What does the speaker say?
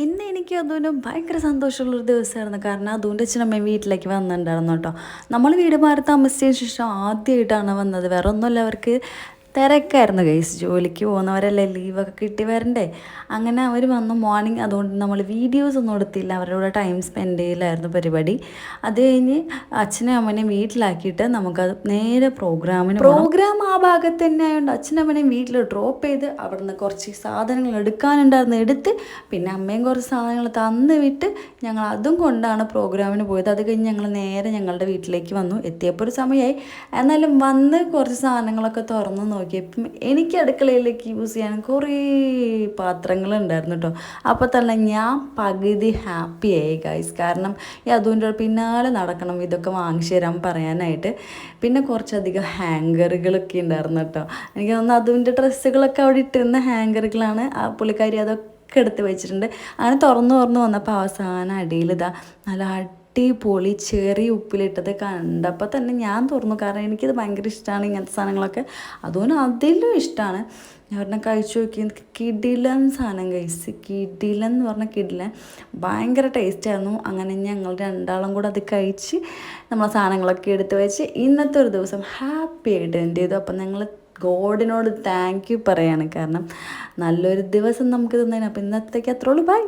ഇന്ന് എനിക്ക് അതുകൊണ്ട് ഭയങ്കര സന്തോഷമുള്ളൊരു ദിവസമായിരുന്നു. കാരണം അതുകൊണ്ട് അച്ഛനമ്മയും വീട്ടിലേക്ക് വന്നിട്ടുണ്ടായിരുന്നു കേട്ടോ. നമ്മൾ വീട് മാറി താമസിച്ചതിന് ശേഷം ആദ്യമായിട്ടാണ് വന്നത്. വേറെ ഒന്നുമല്ല, അവർക്ക് തിരക്കായിരുന്നു ഗൈസ്. ജോലിക്ക് പോകുന്നവരല്ലേ, ലീവൊക്കെ കിട്ടി വരണ്ടേ. അങ്ങനെ അവർ വന്നു മോർണിംഗ്. അതുകൊണ്ട് നമ്മൾ വീഡിയോസ് ഒന്നും എടുത്തില്ല, അവരുടെ കൂടെ ടൈം സ്പെൻഡ് ചെയ്യലായിരുന്നു പരിപാടി. അത് കഴിഞ്ഞ് അച്ഛനും അമ്മനെയും വീട്ടിലാക്കിയിട്ട് നമുക്കത് നേരെ പ്രോഗ്രാം ആ ഭാഗത്ത് തന്നെ ആയതുകൊണ്ട് അച്ഛനും അമ്മനെയും വീട്ടിൽ ഡ്രോപ്പ് ചെയ്ത് അവിടെ നിന്ന് കുറച്ച് സാധനങ്ങൾ എടുക്കാനുണ്ടായിരുന്നു, എടുത്ത് പിന്നെ അമ്മയും കുറച്ച് സാധനങ്ങൾ തന്ന് വിട്ട് ഞങ്ങൾ അതും കൊണ്ടാണ് പ്രോഗ്രാമിന് പോയത്. അത് കഴിഞ്ഞ് ഞങ്ങൾ നേരെ ഞങ്ങളുടെ വീട്ടിലേക്ക് വന്നു. എത്തിയപ്പോൾ ഒരു സമയമായി. എന്നാലും വന്ന് കുറച്ച് സാധനങ്ങളൊക്കെ തുറന്ന് നോക്കിയപ്പം എനിക്ക് അടുക്കളയിലേക്ക് യൂസ് ചെയ്യാൻ കുറേ പാത്രങ്ങളുണ്ടായിരുന്നു കേട്ടോ. അപ്പോൾ തന്നെ ഞാൻ പകുതി ഹാപ്പിയായി ഗൈസ്. കാരണം ഈ അതുകൊണ്ട് പിന്നാലെ നടക്കണം ഇതൊക്കെ വാങ്ങിച്ചു തരാൻ പറയാനായിട്ട്. പിന്നെ കുറച്ചധികം ഹാങ്കറുകളൊക്കെ ഉണ്ടായിരുന്നു കേട്ടോ. എനിക്ക് തോന്നുന്നു അതുകൊണ്ട് ഡ്രസ്സുകളൊക്കെ അവിടെ ഇട്ടിരുന്ന ഹാങ്കറുകളാണ്. ആ പുള്ളിക്കാരി അതൊക്കെ എടുത്ത് വെച്ചിട്ടുണ്ട്. അങ്ങനെ തുറന്ന് വന്നപ്പോൾ അവസാനം അടിയിൽ ഇതാ നല്ല അടിപൊളി ചെറിയ ഉപ്പിലിട്ടത് കണ്ടപ്പോൾ തന്നെ ഞാൻ തുറന്നു. കാരണം എനിക്കിത് ഭയങ്കര ഇഷ്ടമാണ് ഇങ്ങനത്തെ സാധനങ്ങളൊക്കെ. അതുകൊണ്ട് അതിലും ഇഷ്ടമാണ്. ഞാൻ പറഞ്ഞാൽ കഴിച്ചു നോക്കി, കിടിലൻ സാധനം കഴിച്ച്. കിടിലൻ എന്ന് പറഞ്ഞാൽ കിടിലൻ, ഭയങ്കര ടേസ്റ്റായിരുന്നു. അങ്ങനെ ഞങ്ങൾ രണ്ടാളും കൂടെ അത് കഴിച്ച് നമ്മൾ സാധനങ്ങളൊക്കെ എടുത്ത് വെച്ച് ഇന്നത്തെ ഒരു ദിവസം ഹാപ്പി ആയിട്ട് എൻഡ് ചെയ്തു. അപ്പം ഞങ്ങൾ ഗോഡിനോട് താങ്ക് യു പറയാണ്. കാരണം നല്ലൊരു ദിവസം നമുക്ക് തന്നതിന്. അപ്പോൾ ഇന്നത്തേക്ക് അത്രേ ഉള്ളൂ. ബൈ.